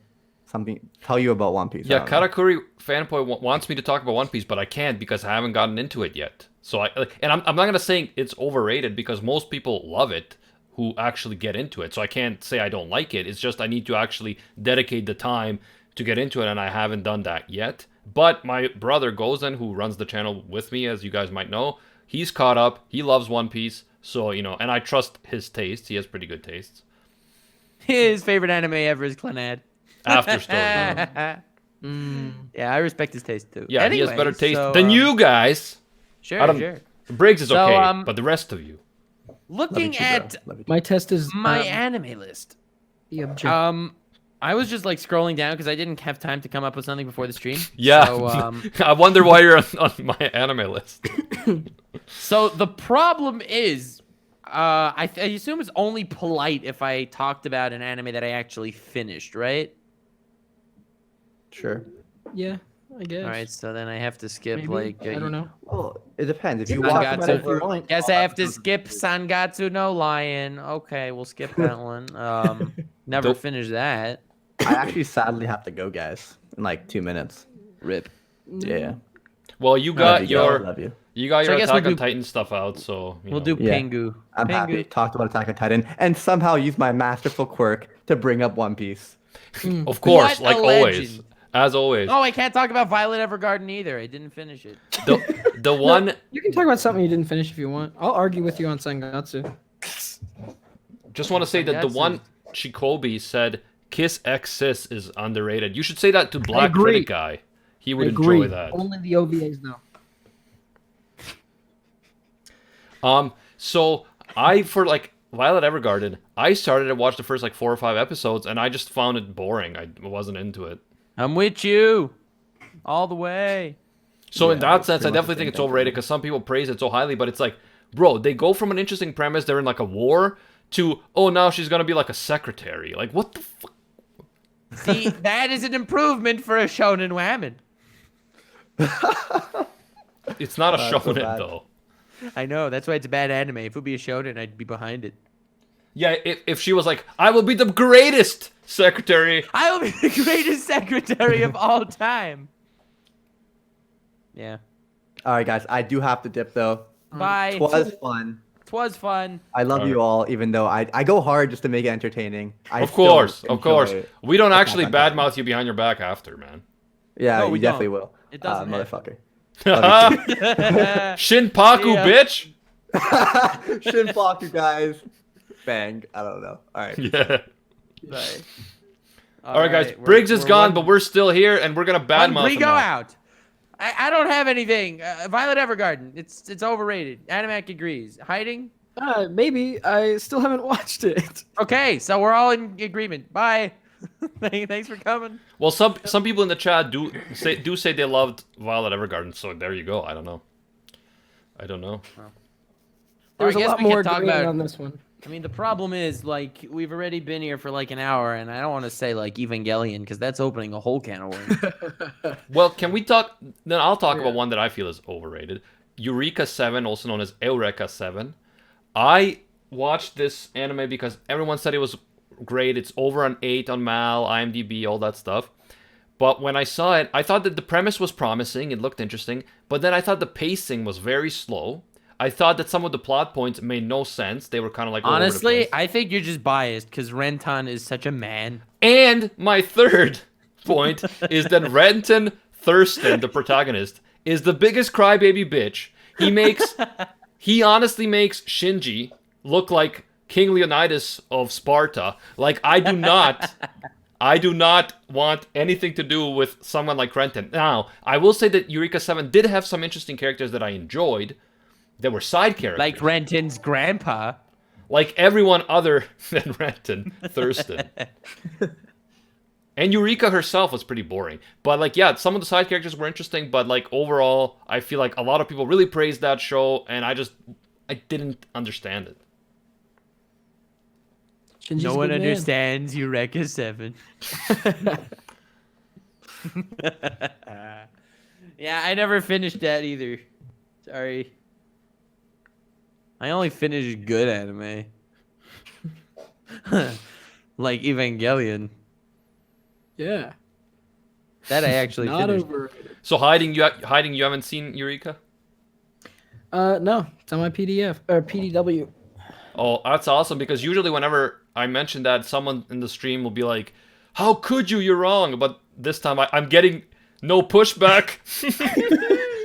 something, tell you about One Piece. I yeah, don't know. Katakuri fanboy wants me to talk about One Piece, but I can't because I haven't gotten into it yet. So I'm not gonna say it's overrated because most people love it who actually get into it. So I can't say I don't like it. It's just I need to actually dedicate the time to get into it, and I haven't done that yet. But my brother Gozen, who runs the channel with me, as you guys might know, he's caught up. He loves One Piece, so you know, and I trust his taste. He has pretty good tastes. His favorite anime ever is Clannad. After story. Yeah, I respect his taste too. Yeah, he has Anyway, better taste so, than you guys. I Sure, don't- sure. Briggs is So, okay, but the rest of you. Looking at My test is my anime list. the object. I was just like scrolling down because I didn't have time to come up with something before the stream. Yeah. So, I wonder why you're on my anime list. so the problem is, I assume it's only polite if I talked about an anime that I actually finished, right? Sure. Yeah, I guess. All right, so then I have to skip Maybe. like. I don't know. Well, it depends. If you Sangatsu. want If you want. Guess I have to skip Sangatsu no Lion. Okay, we'll skip that one. Never Dope. finished that. I actually sadly have to go, guys, in like 2 minutes. Rip. Yeah. Well, you Love got you, guys. your Love you. So I guess Attack we'll on do- Titan stuff out, so you We'll know. do Yeah. Pingu. I'm happy. Pingu. Talked about Attack on Titan and somehow used my masterful quirk to bring up One Piece. Of course, What a like always, legend. as always. Oh, I can't talk about Violet Evergarden either. I didn't finish it. The one, You can talk about something you didn't finish if you want. I'll argue with you on Sangatsu. just want to say that the Sangatsu. one Shikobi said Kiss X Sis is underrated. You should say that to Black agree. Critic Guy. He would Agree. enjoy that. Only the OVAs though. So for like Violet Evergarden, I started to watch the first like 4 or 5 episodes, and I just found it boring. I wasn't into it. I'm with you, all the way. So Yeah, in that it's sense, I pretty much definitely the think same it's thing for overrated me. because some people praise it so highly, but it's like, bro, they go from an interesting premise, they're in like a war, to, oh, now she's gonna be like a secretary. Like, what the fuck? See, that is an improvement for a shonen woman. It's not a That's so shonen, bad. though. I know, that's why it's a bad anime. If it would be a shonen, I'd be behind it. Yeah, if she was like, I will be the greatest secretary. I will be the greatest secretary of all time. Yeah. All right, guys. I do have to dip though. Bye. Twas fun. Twas fun. I love you all, even though I go hard just to make it entertaining. I Of course, still of course. enjoy We don't Attack actually on Titan. badmouth you behind your back after, man. Yeah, No, you we definitely don't. will. It doesn't motherfucker. Shinpaku, Yeah. bitch! Shinpaku, you guys. Bang. I don't know. All right. Yeah. Bye. All right, guys. Briggs is gone, but we're still here, and we're gonna badmouth we him go now. out. I don't have anything. Violet Evergarden. It's overrated. Animac agrees. Hiding. Maybe I still haven't watched it. Okay, so we're all in agreement. Bye. Thanks for coming. Well, some people in the chat do say they loved Violet Evergarden, so there you go. I don't know. There's I a guess lot we can more talk agreement about- on this one. I mean, the problem is, like, we've already been here for like an hour, and I don't want to say like Evangelion because that's opening a whole can of worms. Well, can we talk? Then I'll talk Yeah. about one that I feel is overrated. Eureka 7, also known as Eureka 7. I watched this anime because everyone said it was great. It's over an 8 on Mal, IMDb, all that stuff. But when I saw it, I thought that the premise was promising. It looked interesting. But then I thought the pacing was very slow. I thought that some of the plot points made no sense. They were kind of like all over the Honestly, place. I think you're just biased because Renton is such a man. And my third point is that Renton Thurston, the protagonist, is the biggest crybaby bitch. He honestly makes Shinji look like King Leonidas of Sparta. Like, I do not want anything to do with someone like Renton. Now, I will say that Eureka 7 did have some interesting characters that I enjoyed. They were side characters. Like Renton's grandpa. Like everyone other than Renton Thurston. And Eureka herself was pretty boring. But, like, yeah, some of the side characters were interesting, but, like, overall, I feel like a lot of people really praised that show, and I didn't understand it. Shinji's No a one good man. understands Eureka 7. Yeah, I never finished that either. Sorry. I only finished good anime. Like Evangelion. Yeah. That I actually Not finished. overrated. So, Hiding, you haven't seen Eureka? No, it's on my PDF or PDW. Oh, that's awesome, because usually whenever I mention that, someone in the stream will be like, how could you? You're wrong. But this time I'm getting no pushback.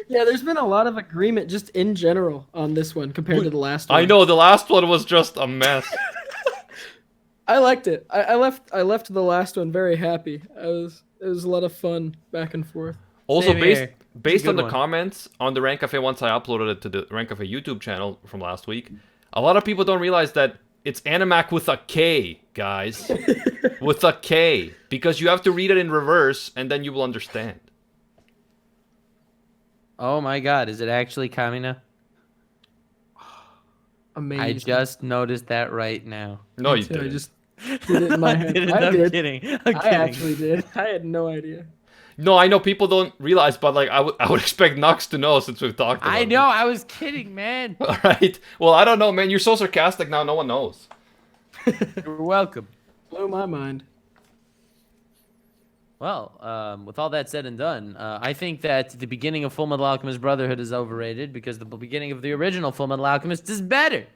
Yeah, there's been a lot of agreement just in general on this one compared to the last one. I know, the last one was just a mess. I liked it. I left the last one very happy. It was a lot of fun back and forth. Also, Same here. based good on the one. comments on the Rank Cafe, once I uploaded it to the Rank Cafe YouTube channel from last week, a lot of people don't realize that it's Animac with a K, guys. With a K. Because you have to read it in reverse, and then you will understand. Oh my god, is it actually Kamina? Amazing. I just noticed that right now. No, you I didn't. just did it in my head. I I'm did. kidding. I'm I kidding. actually did. I had no idea. No, I know people don't realize, but like I would expect Nux to know since we've talked about I it. know, I was kidding, man. All right. Well, I don't know, man. You're so sarcastic now. No one knows. You're welcome. Blew my mind. Well, with all that said and done, I think that the beginning of Full Metal Alchemist Brotherhood is overrated because the beginning of the original Full Metal Alchemist is better.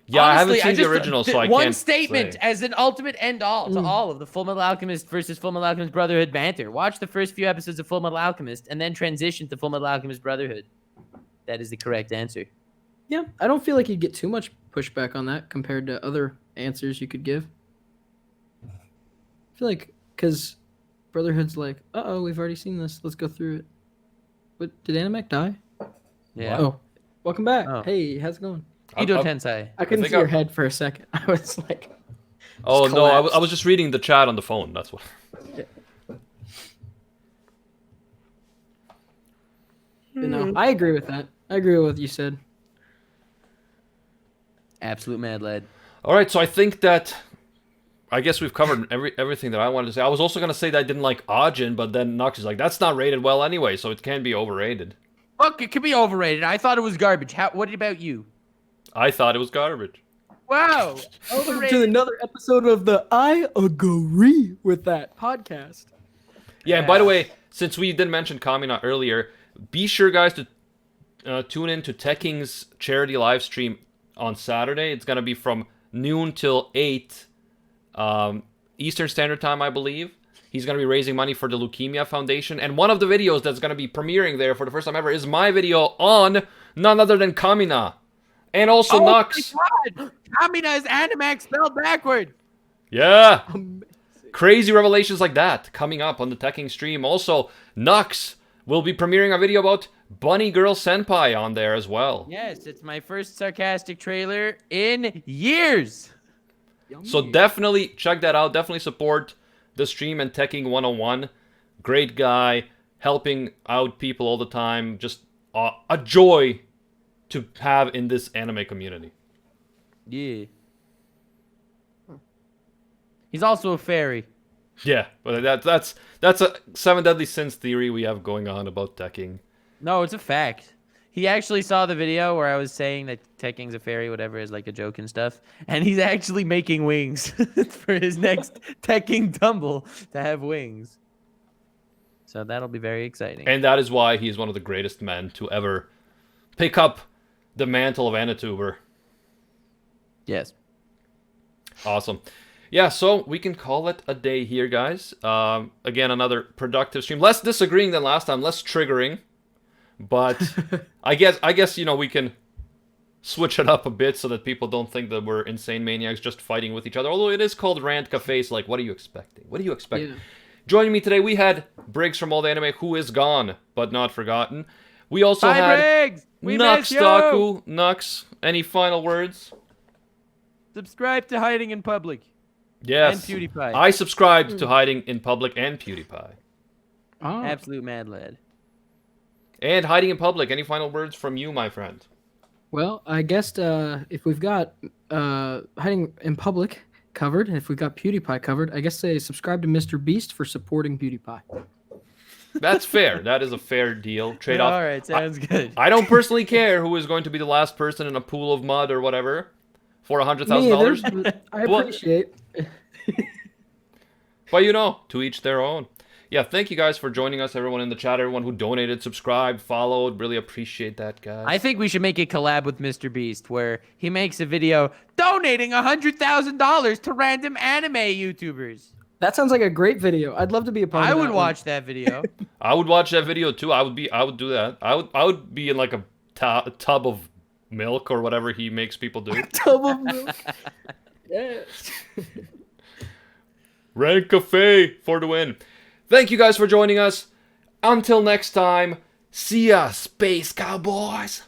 Yeah, Honestly, I haven't seen the just- original, so I one can't statement say. as an ultimate end all to all of the Full Metal Alchemist versus Full Metal Alchemist Brotherhood banter. Watch the first few episodes of Full Metal Alchemist and then transition to Full Metal Alchemist Brotherhood. That is the correct answer. Yeah, I don't feel like you'd get too much pushback on that compared to other answers you could give. feel like because Brotherhood's like, we've already seen this. Let's go through it. But did Animac die? Yeah. Oh, welcome back. Oh. Hey, how's it going? Ido Tensei. I couldn't think see your head for a second. I was like, Oh just no, I collapsed. was just reading the chat on the phone. That's what. No, I agree with that. I agree with what you said. Absolute mad lad. All right, so I think that I guess we've covered everything that I wanted to say. I was also gonna say that I didn't like Ajin, but then Nux is like, that's not rated well anyway, so it can be overrated. Look, it could be overrated. I thought it was garbage. What about you? I thought it was garbage. Wow. Welcome to Overrated. another episode of the I Agree with That podcast. Yeah, and by the way, since we didn't mention Kamina earlier, be sure, guys, to tune in to Tekking's charity live stream on Saturday. It's going to be from noon till 8 Eastern Standard Time, I believe. He's going to be raising money for the Leukemia Foundation. And one of the videos that's going to be premiering there for the first time ever is my video on none other than Kamina. And also Nux. My God. Kamina is Animax spelled backward. Yeah. Crazy revelations like that coming up on the Tekking stream. Also, Nux will be premiering a video about Bunny Girl Senpai on there as well. Yes, it's my first sarcastic trailer in years. So definitely check that out. Definitely support the stream and Tekking 101. Great guy, helping out people all the time. Just a joy to have in this anime community. Yeah. He's also a fairy. Yeah, but that's a 7 Deadly Sins theory we have going on about Tekking. No, it's a fact. He actually saw the video where I was saying that Tekking's a fairy, whatever, is like a joke and stuff. And he's actually making wings for his next Tekking tumble to have wings. So that'll be very exciting. And that is why he's one of the greatest men to ever pick up the mantle of AnimeUproar. Yes. Awesome. Yeah, so we can call it a day here, guys. Again, another productive stream. Less disagreeing than last time, less triggering. But I guess we can switch it up a bit so that people don't think that we're insane maniacs just fighting with each other. Although it is called Rant Cafe, so like, what are you expecting? What do you expect? Yeah. Joining me today, we had Briggs from AllDayAnime, who is gone, but not forgotten. We also Bye, had Briggs! We miss you! NuxTaku. Nux, any final words? Subscribe to Hiding in Public. Yes. And PewDiePie. I subscribed to Hiding in Public and PewDiePie. Oh. Absolute mad lad. And Hiding in Public, any final words from you, my friend? Well, I guess if we've got Hiding in Public covered, and if we've got PewDiePie covered, I guess say subscribe to Mr. Beast for supporting PewDiePie. That's fair. That is a fair deal. Trade off. All right, sounds good. I don't personally care who is going to be the last person in a pool of mud or whatever for Me $100,000. either, but I Well- appreciate. But to each their own. Yeah, thank you guys for joining us, everyone in the chat, everyone who donated, subscribed, followed. Really appreciate that, guys. I think we should make a collab with Mr. Beast where he makes a video donating $100,000 to random anime YouTubers. That sounds like a great video. I'd love to be a part of I that would one. watch that video. I would watch that video too. I would do that. I would be in like a tub of milk or whatever he makes people do. Tub of milk. Yes. Rank Cafe for the win. Thank you guys for joining us. Until next time, see ya, Space Cowboys.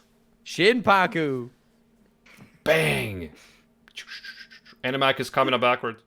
Shinpaku. Bang. Animac is coming up backwards.